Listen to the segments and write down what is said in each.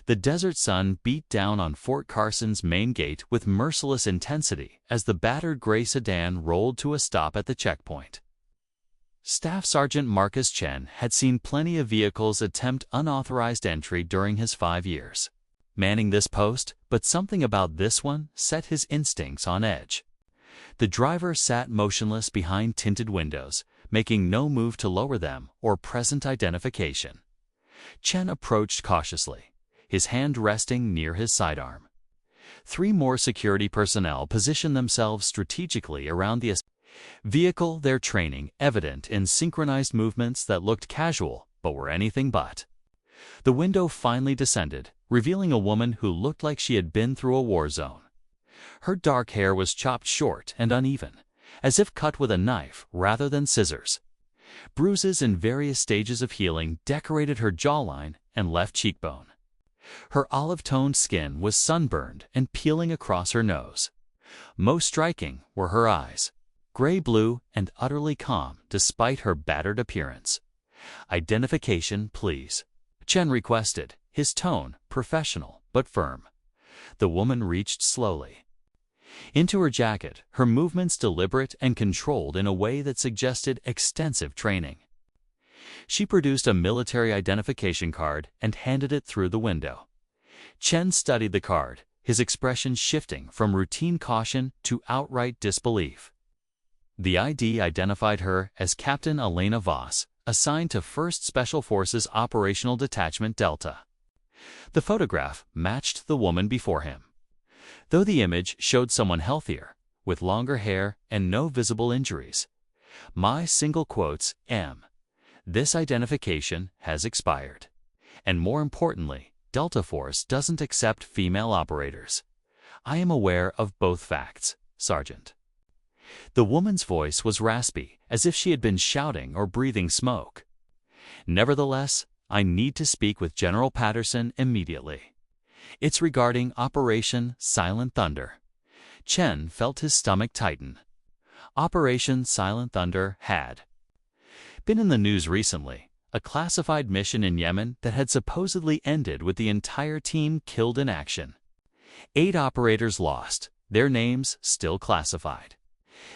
The desert sun beat down on Fort Carson's main gate with merciless intensity as the battered gray sedan rolled to a stop at the checkpoint. Staff Sergeant Marcus Chen had seen plenty of vehicles attempt unauthorized entry during his 5 years manning this post, but something about this one set his instincts on edge. The driver sat motionless behind tinted windows, making no move to lower them or present identification. Chen approached cautiously, his hand resting near his sidearm. 3 more security personnel positioned themselves strategically around the vehicle, their training evident in synchronized movements that looked casual but were anything but. The window finally descended, revealing a woman who looked like she had been through a war zone. Her dark hair was chopped short and uneven, as if cut with a knife rather than scissors. Bruises in various stages of healing decorated her jawline and left cheekbone. Her olive-toned skin was sunburned and peeling across her nose. Most striking were her eyes, gray-blue and utterly calm despite her battered appearance. "Identification, please," Chen requested, his tone professional but firm. The woman reached slowly into her jacket, her movements deliberate and controlled in a way that suggested extensive training. She produced a military identification card and handed it through the window. Chen studied the card, his expression shifting from routine caution to outright disbelief. The ID identified her as Captain Elena Voss, assigned to 1st Special Forces Operational Detachment Delta. The photograph matched the woman before him, though the image showed someone healthier, with longer hair and no visible injuries. My single quotes, this identification has expired. And more importantly, Delta Force doesn't accept female operators. I am aware of both facts, Sergeant. The woman's voice was raspy, as if she had been shouting or breathing smoke. Nevertheless, I need to speak with General Patterson immediately. It's regarding Operation Silent Thunder. Chen felt his stomach tighten. Operation Silent Thunder had been in the news recently, a classified mission in Yemen that had supposedly ended with the entire team killed in action. 8 operators lost, their names still classified.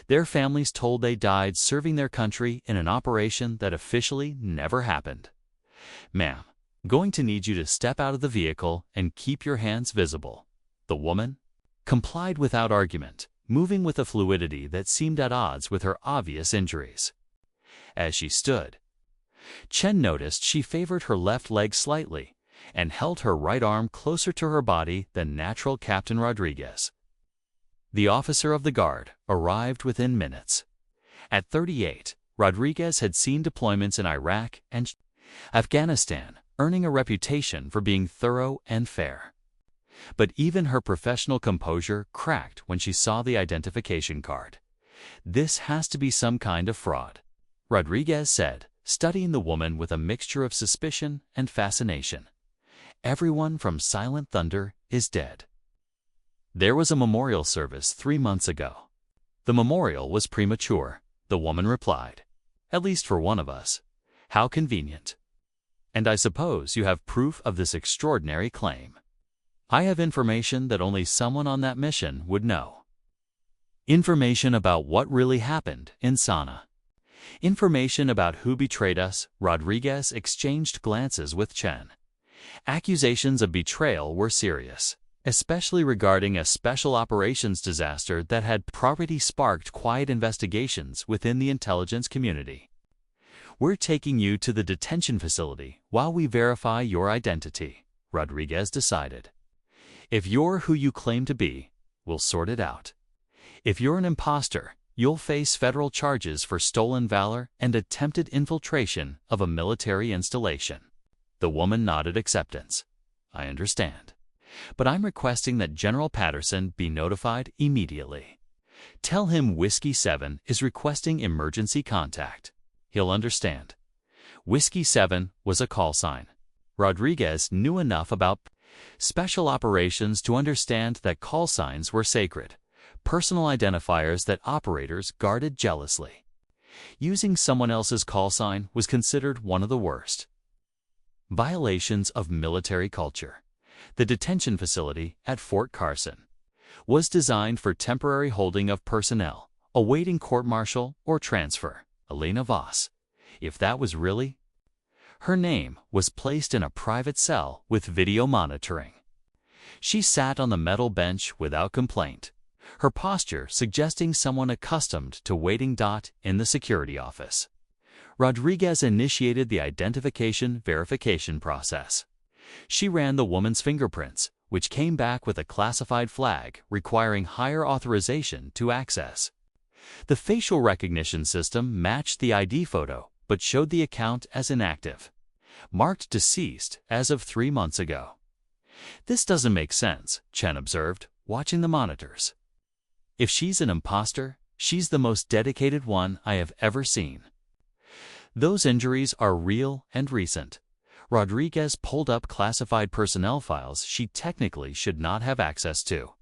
Their families told they died serving their country in an operation that officially never happened. "Ma'am, going to need you to step out of the vehicle and keep your hands visible." The woman complied without argument, moving with a fluidity that seemed at odds with her obvious injuries. As she stood, Chen noticed she favored her left leg slightly and held her right arm closer to her body than natural. Captain Rodriguez, the officer of the guard, arrived within minutes. At 38, Rodriguez had seen deployments in Iraq and Afghanistan, earning a reputation for being thorough and fair. But even her professional composure cracked when she saw the identification card. "This has to be some kind of fraud," Rodriguez said, studying the woman with a mixture of suspicion and fascination. "Everyone from Silent Thunder is dead. There was a memorial service 3 months ago." "The memorial was premature," the woman replied. "At least for one of us. How convenient. And I suppose you have proof of this extraordinary claim." "I have information that only someone on that mission would know." "Information about what really happened in Sana." "Information about who betrayed us." Rodriguez exchanged glances with Chen. Accusations of betrayal were serious, especially regarding a special operations disaster that had already sparked quiet investigations within the intelligence community. "We're taking you to the detention facility while we verify your identity," Rodriguez decided. "If you're who you claim to be, we'll sort it out. If you're an imposter, you'll face federal charges for stolen valor and attempted infiltration of a military installation." The woman nodded acceptance. "I understand. But I'm requesting that General Patterson be notified immediately. Tell him Whiskey 7 is requesting emergency contact. He'll understand." Whiskey 7 was a call sign. Rodriguez knew enough about special operations to understand that call signs were sacred, personal identifiers that operators guarded jealously. Using someone else's call sign was considered one of the worst violations of military culture. The detention facility at Fort Carson was designed for temporary holding of personnel awaiting court-martial or transfer. Alina Voss, if that was really her name, was placed in a private cell with video monitoring. She sat on the metal bench without complaint, her posture suggesting someone accustomed to waiting. In the security office, Rodriguez initiated the identification verification process. She ran the woman's fingerprints, which came back with a classified flag requiring higher authorization to access. The facial recognition system matched the ID photo but showed the account as inactive, marked deceased as of 3 months ago. This doesn't make sense, Chen observed, watching the monitors. If she's an imposter, she's the most dedicated one I have ever seen. Those injuries are real and recent. Rodriguez pulled up classified personnel files she technically should not have access to.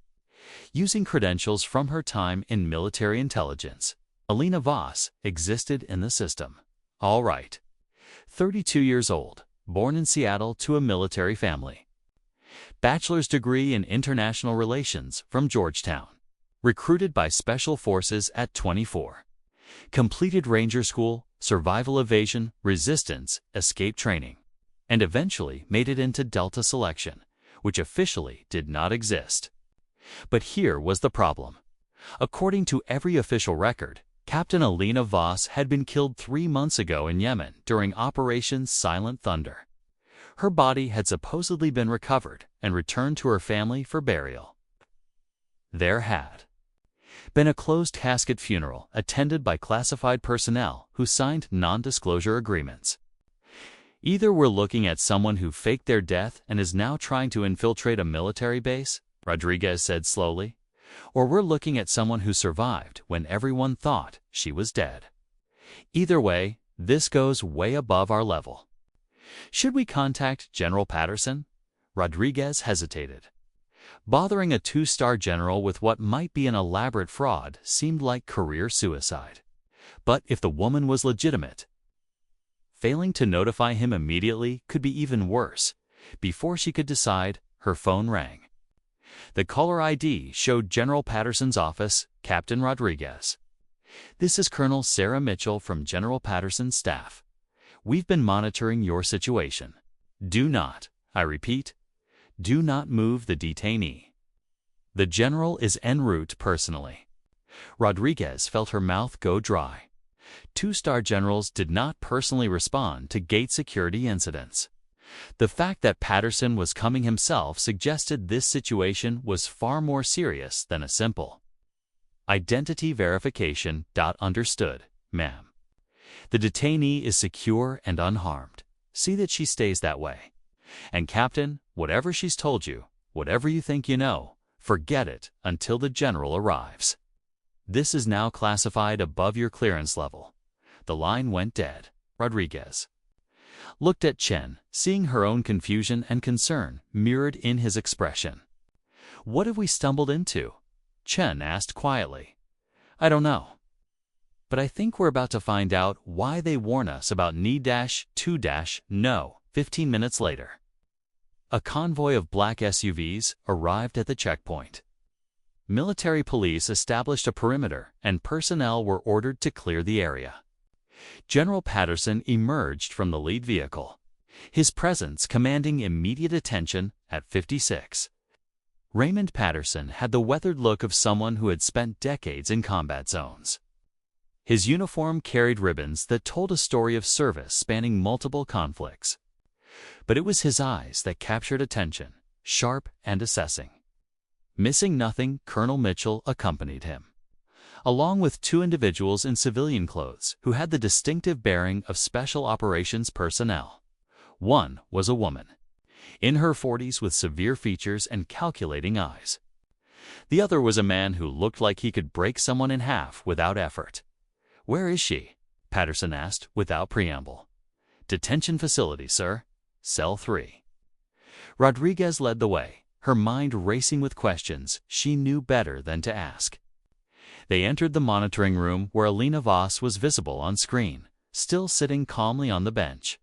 Using credentials from her time in military intelligence, Alina Voss existed in the system. All right. 32 years old, born in Seattle to a military family. Bachelor's degree in international relations from Georgetown. Recruited by Special Forces at 24. Completed Ranger School, survival evasion, resistance, escape training, and eventually made it into Delta Selection, which officially did not exist. But here was the problem. According to every official record, Captain Alina Voss had been killed 3 months ago in Yemen during Operation Silent Thunder. Her body had supposedly been recovered and returned to her family for burial. There had been a closed casket funeral attended by classified personnel who signed non-disclosure agreements. Either we're looking at someone who faked their death and is now trying to infiltrate a military base, Rodriguez said slowly, or we're looking at someone who survived when everyone thought she was dead. Either way, this goes way above our level. Should we contact General Patterson? Rodriguez hesitated. Bothering a 2-star general with what might be an elaborate fraud seemed like career suicide. But if the woman was legitimate, failing to notify him immediately could be even worse. Before she could decide, her phone rang. The caller ID showed General Patterson's office, Captain Rodriguez. This is Colonel Sarah Mitchell from General Patterson's staff. We've been monitoring your situation. Do not, I repeat, do not move the detainee. The general is en route personally. Rodriguez felt her mouth go dry. 2-star generals did not personally respond to gate security incidents. The fact that Patterson was coming himself suggested this situation was far more serious than a simple identity verification. Understood, ma'am. The detainee is secure and unharmed. See that she stays that way. And Captain, whatever she's told you, whatever you think you know, forget it until the general arrives. This is now classified above your clearance level. The line went dead. Rodriguez looked at Chen, seeing her own confusion and concern mirrored in his expression. What have we stumbled into? Chen asked quietly. I don't know. But I think we're about to find out why they warn us about need-2-no. 15 minutes later, a convoy of black SUVs arrived at the checkpoint. Military police established a perimeter and personnel were ordered to clear the area. General Patterson emerged from the lead vehicle, his presence commanding immediate attention at 56. Raymond Patterson had the weathered look of someone who had spent decades in combat zones. His uniform carried ribbons that told a story of service spanning multiple conflicts. But it was his eyes that captured attention, sharp and assessing. Missing nothing, Colonel Mitchell accompanied him, along with 2 individuals in civilian clothes who had the distinctive bearing of special operations personnel. One was a woman, in her 40s with severe features and calculating eyes. The other was a man who looked like he could break someone in half without effort. Where is she? Patterson asked without preamble. Detention facility, sir. Cell 3. Rodriguez led the way, her mind racing with questions she knew better than to ask. They entered the monitoring room where Alina Voss was visible on screen, still sitting calmly on the bench.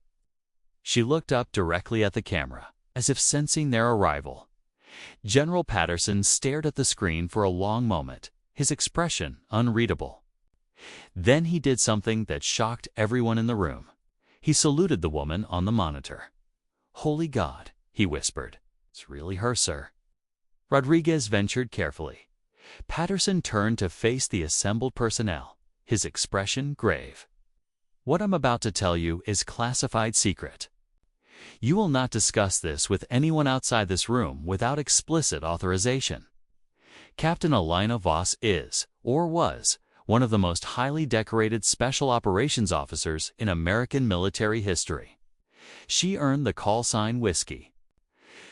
She looked up directly at the camera, as if sensing their arrival. General Patterson stared at the screen for a long moment, his expression unreadable. Then he did something that shocked everyone in the room. He saluted the woman on the monitor. "Holy God," he whispered. "It's really her, sir." Rodriguez ventured carefully. Patterson turned to face the assembled personnel, his expression grave. "What I'm about to tell you is classified secret. You will not discuss this with anyone outside this room without explicit authorization. Captain Alina Voss is, or was, one of the most highly decorated special operations officers in American military history. She earned the call sign Whiskey.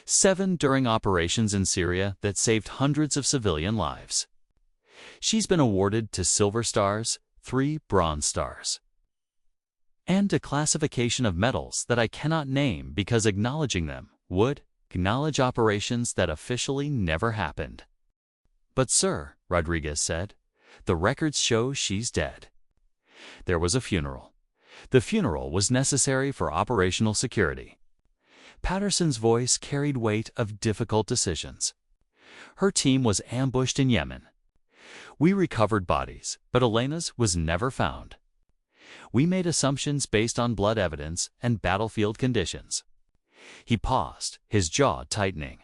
7 during operations in Syria that saved hundreds of civilian lives. She's been awarded 2 Silver Stars, 3 Bronze Stars, and a classification of medals that I cannot name because acknowledging them would acknowledge operations that officially never happened." "But sir," Rodriguez said, "the records show she's dead." There was a funeral. The funeral was necessary for operational security. Patterson's voice carried weight of difficult decisions. Her team was ambushed in Yemen. We recovered bodies, but Elena's was never found. We made assumptions based on blood evidence and battlefield conditions. He paused, his jaw tightening.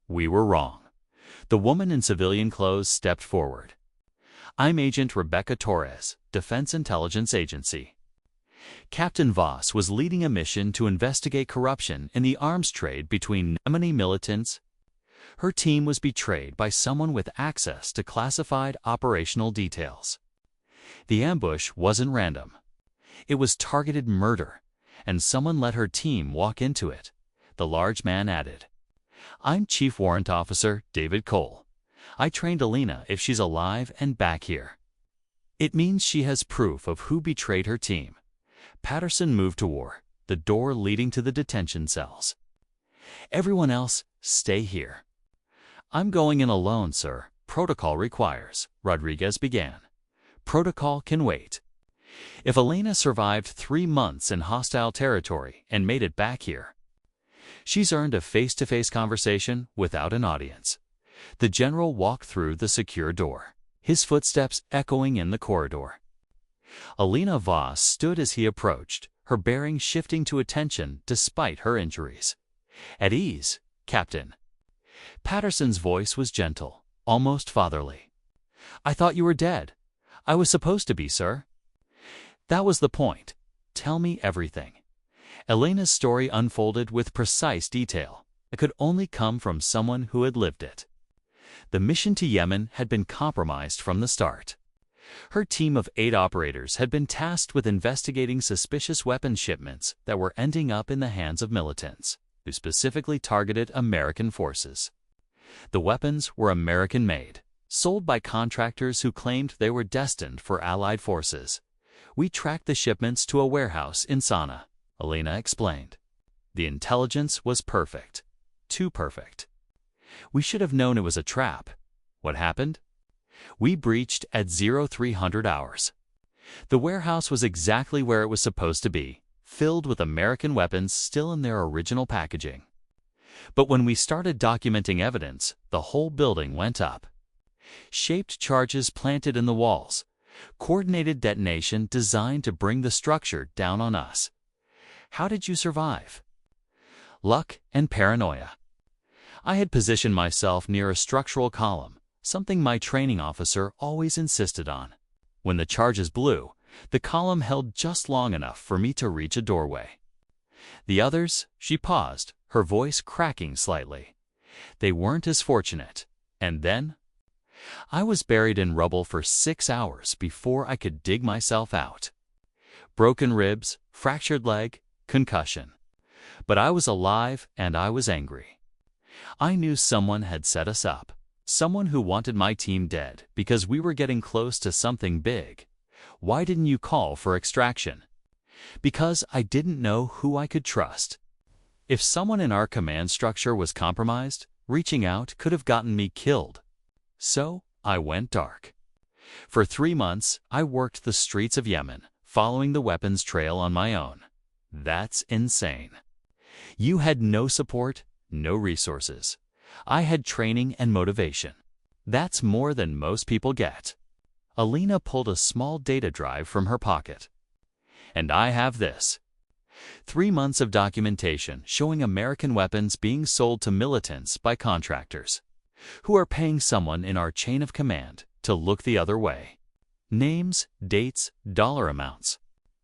We were wrong. The woman in civilian clothes stepped forward. "I'm Agent Rebecca Torres, Defense Intelligence Agency. Captain Voss was leading a mission to investigate corruption in the arms trade between Yemeni militants. Her team was betrayed by someone with access to classified operational details. The ambush wasn't random. It was targeted murder, and someone let her team walk into it," the large man added. "I'm Chief Warrant Officer David Cole. I trained Alina if she's alive and back here. It means she has proof of who betrayed her team." Patterson moved toward the door leading to the detention cells. "Everyone else, stay here." "I'm going in alone, sir. Protocol requires," Rodriguez began. "Protocol can wait. If Alina survived 3 months in hostile territory and made it back here, she's earned a face-to-face conversation without an audience." The general walked through the secure door, his footsteps echoing in the corridor. Alina Voss stood as he approached, her bearing shifting to attention despite her injuries. "At ease, Captain." Patterson's voice was gentle, almost fatherly. "I thought you were dead." "I was supposed to be, sir." "That was the point. Tell me everything." Elena's story unfolded with precise detail. It could only come from someone who had lived it. The mission to Yemen had been compromised from the start. Her team of 8 operators had been tasked with investigating suspicious weapons shipments that were ending up in the hands of militants, who specifically targeted American forces. The weapons were American-made, sold by contractors who claimed they were destined for Allied forces. "We tracked the shipments to a warehouse in Sana'a," Alina explained. "The intelligence was perfect. Too perfect. We should have known it was a trap. What happened? We breached at 0300 hours. The warehouse was exactly where it was supposed to be, filled with American weapons still in their original packaging. But when we started documenting evidence, the whole building went up. Shaped charges planted in the walls. Coordinated detonation designed to bring the structure down on us. How did you survive?" "Luck and paranoia. I had positioned myself near a structural column, something my training officer always insisted on. When the charges blew, the column held just long enough for me to reach a doorway. The others," she paused, her voice cracking slightly. "They weren't as fortunate. And then? I was buried in rubble for 6 hours before I could dig myself out. Broken ribs, fractured leg, concussion. But I was alive and I was angry. I knew someone had set us up, someone who wanted my team dead because we were getting close to something big. Why didn't you call for extraction? Because I didn't know who I could trust. If someone in our command structure was compromised, reaching out could have gotten me killed. So I went dark. For 3 months, I worked the streets of Yemen, following the weapons trail on my own. That's insane. You had no support, no resources. I had training and motivation. That's more than most people get. Alina pulled a small data drive from her pocket. And I have this. 3 months of documentation showing American weapons being sold to militants by contractors, who are paying someone in our chain of command to look the other way. Names, dates, dollar amounts.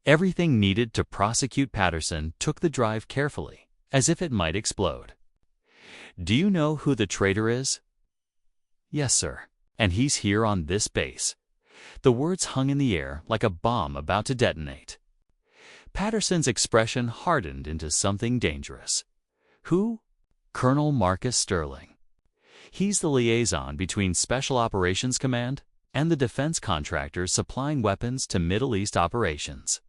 Everything needed to prosecute Patterson took the drive carefully, as if it might explode. Do you know who the traitor is? Yes, sir. And he's here on this base. The words hung in the air like a bomb about to detonate. Patterson's expression hardened into something dangerous. Who? Colonel Marcus Sterling. He's the liaison between Special Operations Command and the defense contractors supplying weapons to Middle East operations.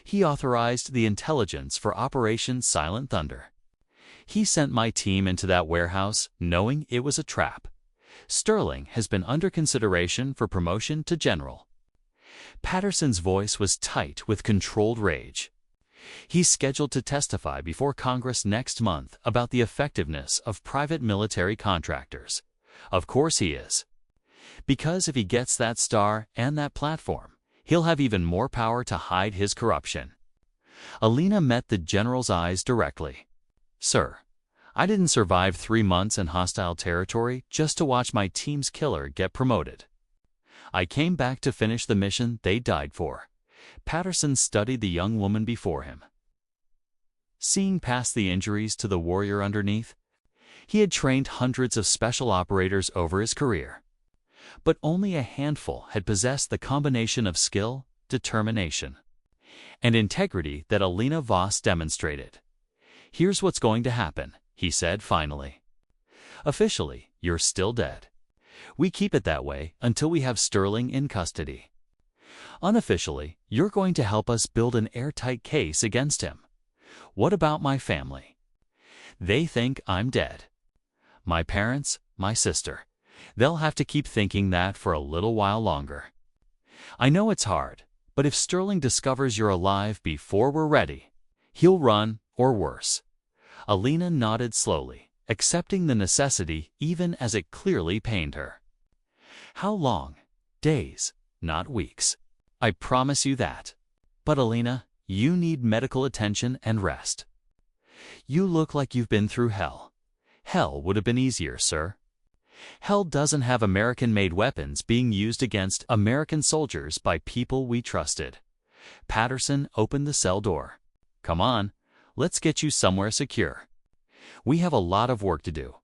He authorized the intelligence for Operation Silent Thunder. He sent my team into that warehouse knowing it was a trap. Sterling has been under consideration for promotion to general. Patterson's voice was tight with controlled rage. He's scheduled to testify before Congress next month about the effectiveness of private military contractors. Of course he is. Because if he gets that star and that platform, he'll have even more power to hide his corruption. Alina met the general's eyes directly. Sir, I didn't survive 3 months in hostile territory just to watch my team's killer get promoted. I came back to finish the mission they died for. Patterson studied the young woman before him. Seeing past the injuries to the warrior underneath, he had trained hundreds of special operators over his career. But only a handful had possessed the combination of skill, determination, and integrity that Alina Voss demonstrated. Here's what's going to happen, he said finally. Officially, you're still dead. We keep it that way until we have Sterling in custody. Unofficially, you're going to help us build an airtight case against him. What about my family? They think I'm dead. My parents, my sister. They'll have to keep thinking that for a little while longer. I know it's hard, but if Sterling discovers you're alive before we're ready, he'll run or worse. Alina nodded slowly, accepting the necessity even as it clearly pained her. How long? Days, not weeks. I promise you that. But Alina, you need medical attention and rest. You look like you've been through hell. Hell would have been easier, sir. Hell doesn't have American-made weapons being used against American soldiers by people we trusted. Patterson opened the cell door. Come on, let's get you somewhere secure. We have a lot of work to do.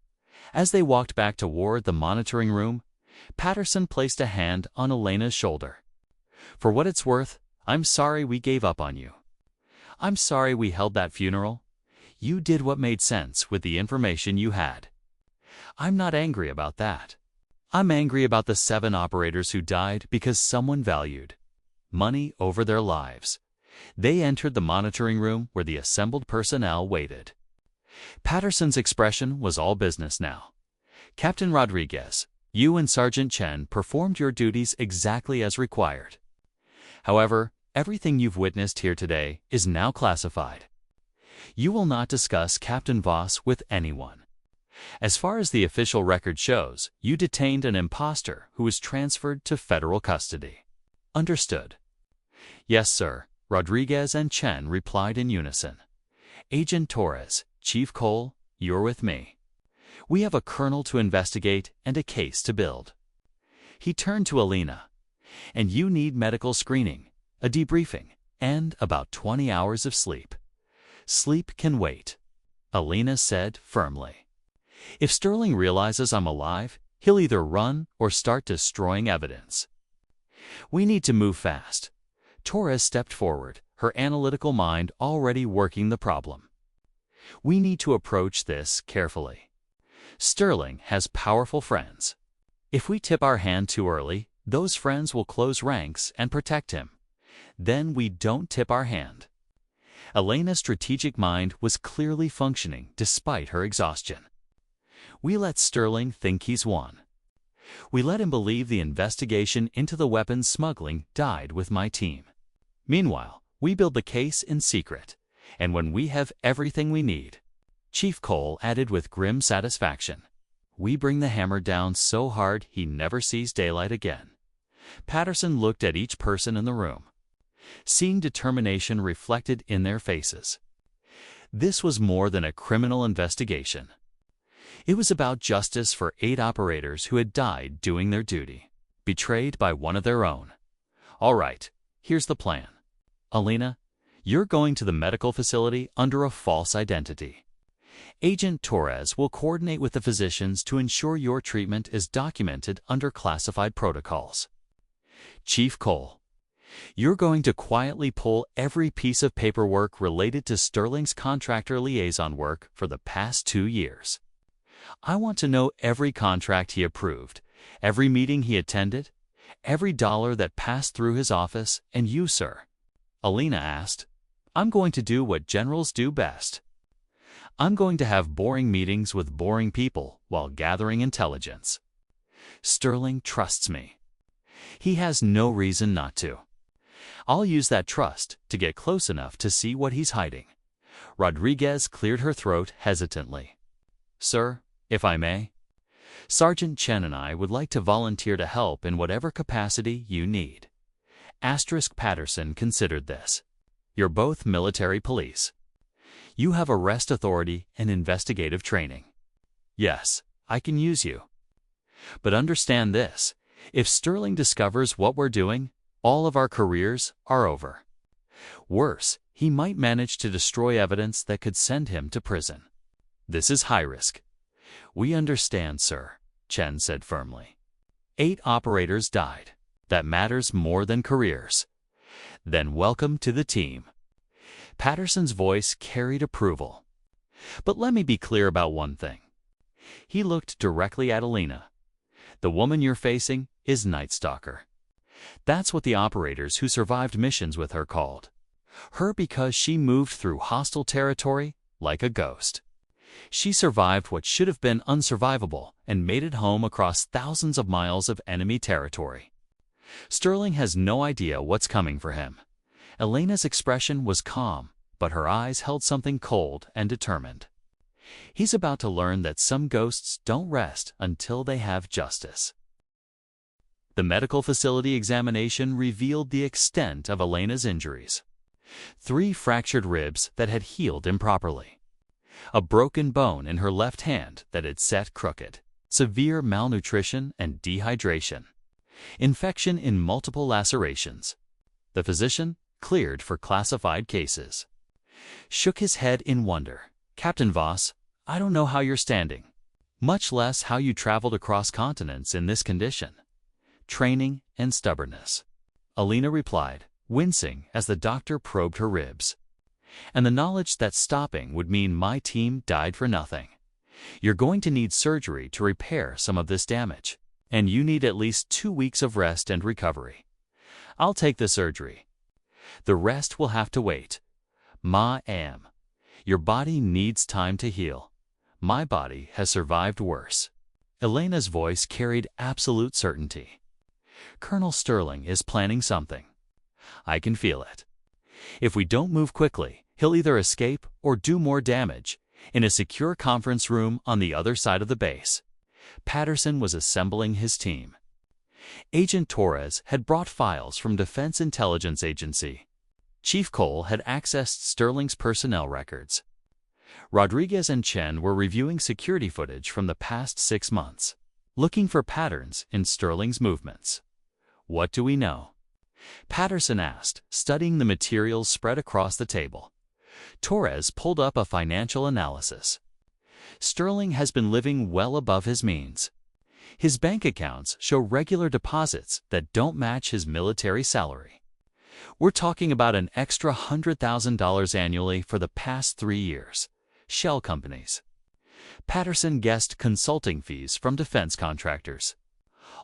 As they walked back toward the monitoring room, Patterson placed a hand on Elena's shoulder. For what it's worth, I'm sorry we gave up on you. I'm sorry we held that funeral. You did what made sense with the information you had. I'm not angry about that. I'm angry about the 7 operators who died because someone valued money over their lives. They entered the monitoring room where the assembled personnel waited. Patterson's expression was all business now. Captain Rodriguez, you and Sergeant Chen performed your duties exactly as required. However, everything you've witnessed here today is now classified. You will not discuss Captain Voss with anyone. As far as the official record shows, you detained an imposter who was transferred to federal custody. Understood? Yes, sir, Rodriguez and Chen replied in unison. Agent Torres, Chief Cole, you're with me. We have a colonel to investigate and a case to build. He turned to Alina. And you need medical screening, a debriefing, and about 20 hours of sleep. Sleep can wait, Alina said firmly. If Sterling realizes I'm alive, he'll either run or start destroying evidence. We need to move fast. Torres stepped forward, her analytical mind already working the problem. We need to approach this carefully. Sterling has powerful friends. If we tip our hand too early, those friends will close ranks and protect him. Then we don't tip our hand. Elena's strategic mind was clearly functioning despite her exhaustion. We let Sterling think he's won. We let him believe the investigation into the weapons smuggling died with my team. Meanwhile, we build the case in secret, and when we have everything we need, Chief Cole added with grim satisfaction. "We bring the hammer down so hard he never sees daylight again." Patterson looked at each person in the room, seeing determination reflected in their faces. This was more than a criminal investigation. It was about justice for 8 operators who had died doing their duty, betrayed by one of their own. "All right, here's the plan. Alina, you're going to the medical facility under a false identity. Agent Torres will coordinate with the physicians to ensure your treatment is documented under classified protocols. Chief Cole, you're going to quietly pull every piece of paperwork related to Sterling's contractor liaison work for the past 2 years. I want to know every contract he approved, every meeting he attended, every dollar that passed through his office, and you, sir." Alina asked. "I'm going to do what generals do best. I'm going to have boring meetings with boring people while gathering intelligence. Sterling trusts me. He has no reason not to. I'll use that trust to get close enough to see what he's hiding." Rodriguez cleared her throat hesitantly. "Sir, if I may, Sergeant Chen and I would like to volunteer to help in whatever capacity you need." Patterson considered this. "You're both military police. You have arrest authority and investigative training. Yes, I can use you. But understand this, if Sterling discovers what we're doing, all of our careers are over. Worse, he might manage to destroy evidence that could send him to prison. This is high risk." "We understand, sir," Chen said firmly. 8 operators died. That matters more than careers. Then welcome to the team. Patterson's voice carried approval. "But let me be clear about one thing." He looked directly at Alina. "The woman you're facing is Night Stalker. That's what the operators who survived missions with her called her, because she moved through hostile territory like a ghost. She survived what should have been unsurvivable and made it home across thousands of miles of enemy territory. Sterling has no idea what's coming for him." Elena's expression was calm, but her eyes held something cold and determined. "He's about to learn that some ghosts don't rest until they have justice." The medical facility examination revealed the extent of Elena's injuries. 3 fractured ribs that had healed improperly, a broken bone in her left hand that had set crooked, severe malnutrition and dehydration, infection in multiple lacerations. The physician, cleared for classified cases, shook his head in wonder. "Captain Voss, I don't know how you're standing, much less how you traveled across continents in this condition." "Training and stubbornness," Alina replied, wincing as the doctor probed her ribs. "And the knowledge that stopping would mean my team died for nothing. You're going to need surgery to repair some of this damage, and you need at least 2 weeks of rest and recovery. I'll take the surgery. The rest will have to wait. Your body needs time to heal. My body has survived worse." Elena's voice carried absolute certainty. "Colonel Sterling is planning something. I can feel it. If we don't move quickly, he'll either escape or do more damage in a secure conference room on the other side of the base." Patterson was assembling his team. Agent Torres had brought files from Defense Intelligence Agency. Chief Cole had accessed Sterling's personnel records. Rodriguez and Chen were reviewing security footage from the past 6 months, looking for patterns in Sterling's movements. "What do we know?" Patterson asked, studying the materials spread across the table. Torres pulled up a financial analysis. "Sterling has been living well above his means. His bank accounts show regular deposits that don't match his military salary. We're talking about an extra $100,000 annually for the past 3 years. Shell companies." Patterson guessed consulting fees from defense contractors.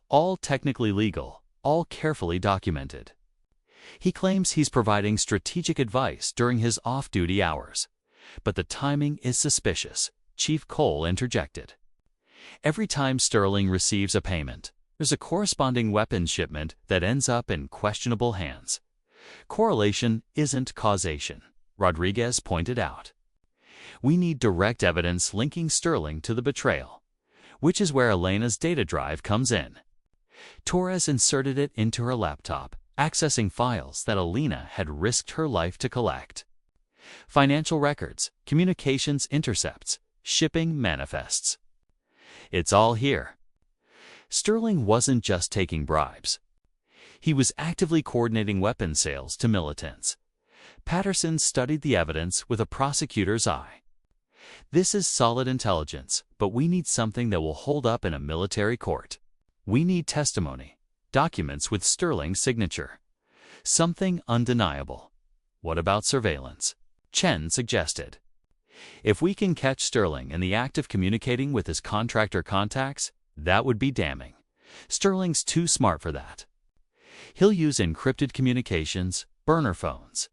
All technically legal, all carefully documented. He claims he's providing strategic advice during his off-duty hours. But the timing is suspicious, Chief Cole interjected. "Every time Sterling receives a payment, there's a corresponding weapons shipment that ends up in questionable hands. Correlation isn't causation," Rodriguez pointed out. We need direct evidence linking Sterling to the betrayal, which is where Elena's data drive comes in. Torres inserted it into her laptop, accessing files that Elena had risked her life to collect. Financial records, communications intercepts, shipping manifests. It's all here. Sterling wasn't just taking bribes. He was actively coordinating weapon sales to militants. Patterson studied the evidence with a prosecutor's eye. This is solid intelligence, but we need something that will hold up in a military court. We need testimony, documents with Sterling's signature. Something undeniable. What about surveillance? Chen suggested. If we can catch Sterling in the act of communicating with his contractor contacts, that would be damning. Sterling's too smart for that. He'll use encrypted communications, burner phones,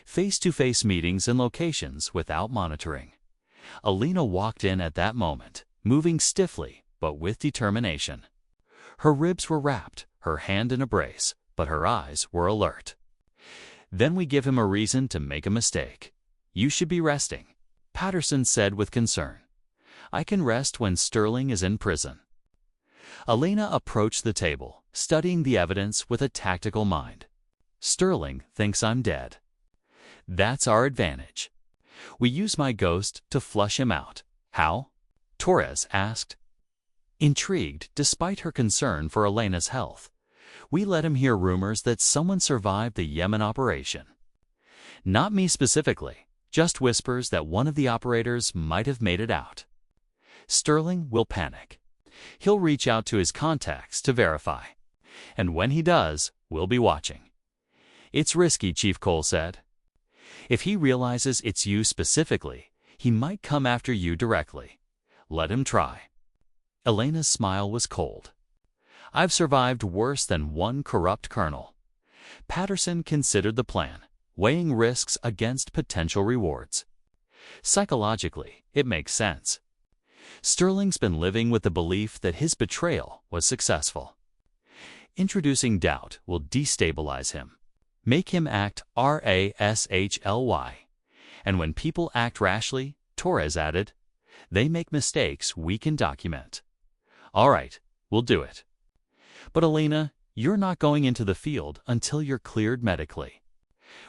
face-to-face meetings and locations without monitoring. Elena walked in at that moment, moving stiffly but with determination. Her ribs were wrapped, her hand in a brace, but her eyes were alert. Then we give him a reason to make a mistake. You should be resting, Patterson said with concern. I can rest when Sterling is in prison. Elena approached the table, studying the evidence with a tactical mind. Sterling thinks I'm dead. That's our advantage. We use my ghost to flush him out. How? Torres asked. Intrigued despite her concern for Elena's health, we let him hear rumors that someone survived the Yemen operation. Not me specifically, just whispers that one of the operators might have made it out. Sterling will panic. He'll reach out to his contacts to verify. And when he does, we'll be watching. It's risky, Chief Cole said. If he realizes it's you specifically, he might come after you directly. Let him try. Elena's smile was cold. I've survived worse than one corrupt colonel. Patterson considered the plan, weighing risks against potential rewards. Psychologically, it makes sense. Sterling's been living with the belief that his betrayal was successful. Introducing doubt will destabilize him, make him act rashly. And when people act rashly, Torres added, they make mistakes we can document. All right, we'll do it. But Elena, you're not going into the field until you're cleared medically.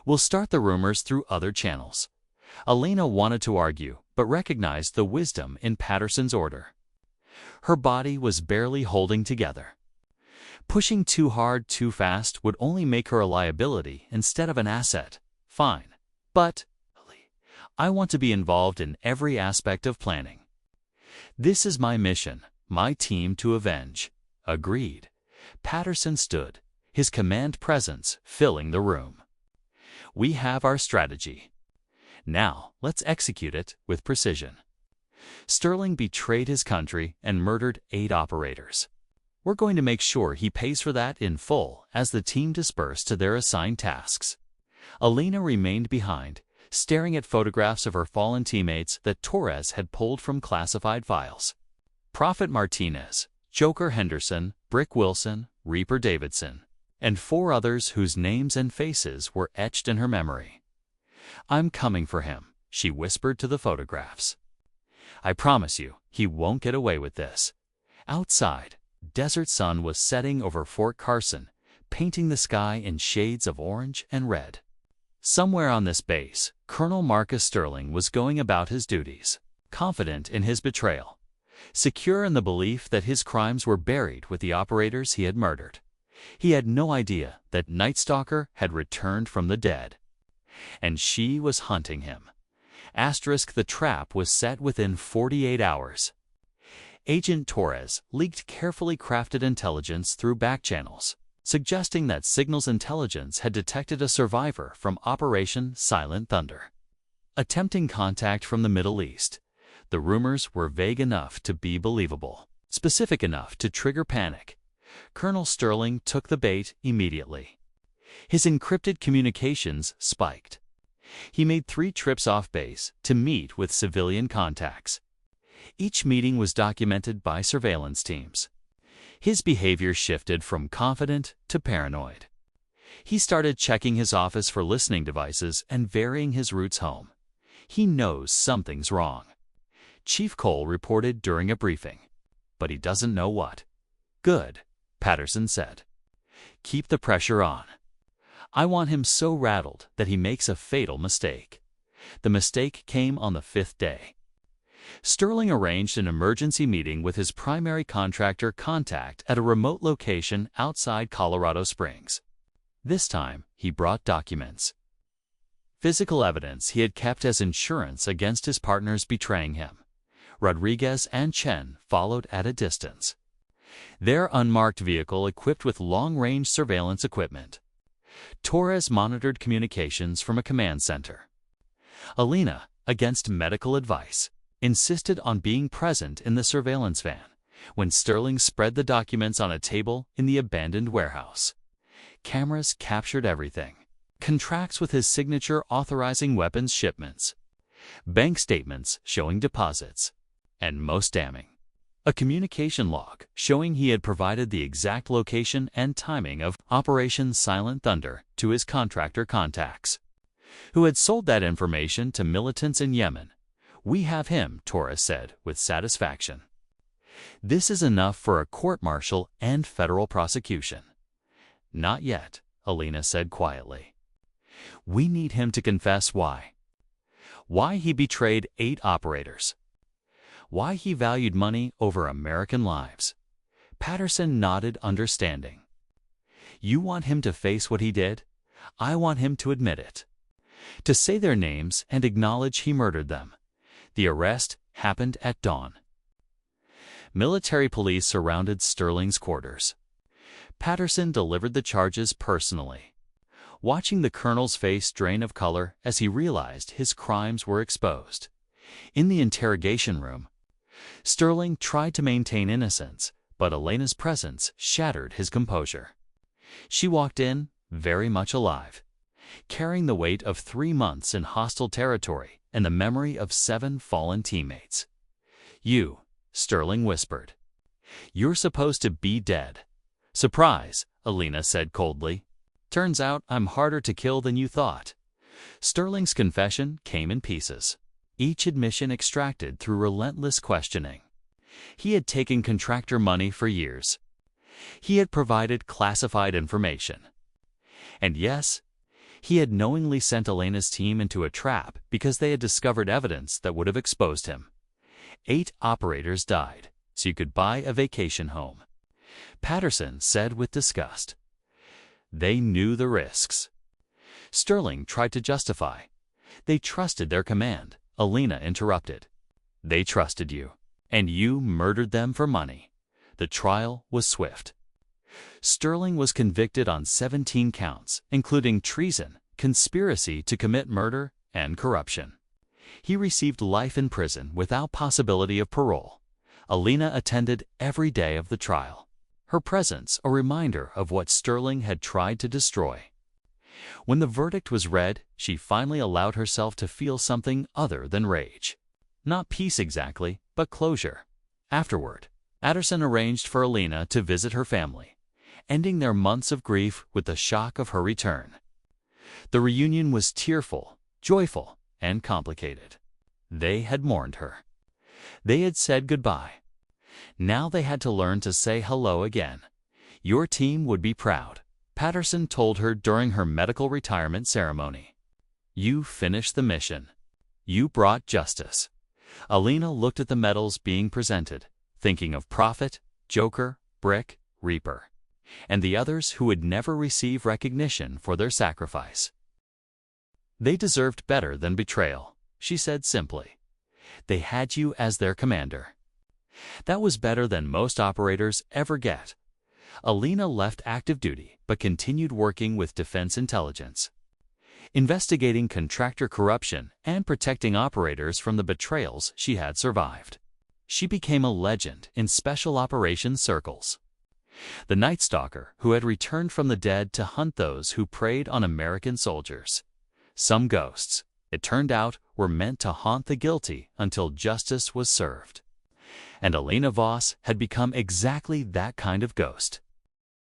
We'll start the rumors through other channels. Elena wanted to argue, but recognized the wisdom in Patterson's order. Her body was barely holding together. Pushing too hard too fast would only make her a liability instead of an asset. Fine. But I want to be involved in every aspect of planning. This is my mission, my team to avenge. Agreed. Patterson stood, his command presence filling the room. We have our strategy. Now, let's execute it with precision. Sterling betrayed his country and murdered 8 operators. We're going to make sure he pays for that in full as the team dispersed to their assigned tasks. Elena remained behind, staring at photographs of her fallen teammates that Torres had pulled from classified files. Prophet Martinez, Joker Henderson, Brick Wilson, Reaper Davidson, and 4 others whose names and faces were etched in her memory. I'm coming for him, she whispered to the photographs. I promise you, he won't get away with this. Outside, desert sun was setting over Fort Carson, painting the sky in shades of orange and red. Somewhere on this base, Colonel Marcus Sterling was going about his duties, confident in his betrayal, secure in the belief that his crimes were buried with the operators he had murdered. He had no idea that Night Stalker had returned from the dead. And she was hunting him. The trap was set within 48 hours. Agent Torres leaked carefully crafted intelligence through back channels, suggesting that Signals Intelligence had detected a survivor from Operation Silent Thunder. Attempting contact from the Middle East, the rumors were vague enough to be believable, specific enough to trigger panic. Colonel Sterling took the bait immediately. His encrypted communications spiked. He made 3 trips off base to meet with civilian contacts. Each meeting was documented by surveillance teams. His behavior shifted from confident to paranoid. He started checking his office for listening devices and varying his routes home. He knows something's wrong. Chief Cole reported during a briefing. But he doesn't know what. Good, Patterson said. Keep the pressure on. I want him so rattled that he makes a fatal mistake. The mistake came on the 5th day. Sterling arranged an emergency meeting with his primary contractor contact at a remote location outside Colorado Springs. This time, he brought documents. Physical evidence he had kept as insurance against his partners betraying him. Rodriguez and Chen followed at a distance. Their unmarked vehicle equipped with long-range surveillance equipment. Torres monitored communications from a command center. Alina, against medical advice, insisted on being present in the surveillance van when Sterling spread the documents on a table in the abandoned warehouse. Cameras captured everything. Contracts with his signature authorizing weapons shipments. Bank statements showing deposits. And most damning, a communication log showing he had provided the exact location and timing of Operation Silent Thunder to his contractor contacts, who had sold that information to militants in Yemen. We have him, Torres said with satisfaction. This is enough for a court-martial and federal prosecution. Not yet, Alina said quietly. We need him to confess why. Why he betrayed 8 operators. Why he valued money over American lives. Patterson nodded, understanding. You want him to face what he did? I want him to admit it. To say their names and acknowledge he murdered them. The arrest happened at dawn. Military police surrounded Sterling's quarters. Patterson delivered the charges personally, watching the colonel's face drain of color as he realized his crimes were exposed. In the interrogation room, Sterling tried to maintain innocence, but Elena's presence shattered his composure. She walked in, very much alive, carrying the weight of 3 months in hostile territory and the memory of 7 fallen teammates. You, Sterling whispered. You're supposed to be dead. Surprise, Alina said coldly. Turns out I'm harder to kill than you thought. Sterling's confession came in pieces, each admission extracted through relentless questioning. He had taken contractor money for years. He had provided classified information. And yes, he had knowingly sent Elena's team into a trap because they had discovered evidence that would have exposed him. 8 operators died, so you could buy a vacation home. Patterson said with disgust. They knew the risks. Sterling tried to justify. They trusted their command. Alina interrupted. They trusted you, and you murdered them for money. The trial was swift. Sterling was convicted on 17 counts, including treason, conspiracy to commit murder, and corruption. He received life in prison without possibility of parole. Alina attended every day of the trial, her presence a reminder of what Sterling had tried to destroy. When the verdict was read, she finally allowed herself to feel something other than rage. Not peace exactly, but closure. Afterward, Patterson arranged for Alina to visit her family, ending their months of grief with the shock of her return. The reunion was tearful, joyful, and complicated. They had mourned her. They had said goodbye. Now they had to learn to say hello again. Your team would be proud, Patterson told her during her medical retirement ceremony. You finished the mission. You brought justice. Alina looked at the medals being presented, thinking of Prophet, Joker, Brick, Reaper, and the others who would never receive recognition for their sacrifice. They deserved better than betrayal, she said simply. They had you as their commander. That was better than most operators ever get. Alina left active duty but continued working with Defense Intelligence, investigating contractor corruption and protecting operators from the betrayals she had survived. She became a legend in special operations circles. The Night Stalker who had returned from the dead to hunt those who preyed on American soldiers. Some ghosts, it turned out, were meant to haunt the guilty until justice was served. And Alina Voss had become exactly that kind of ghost.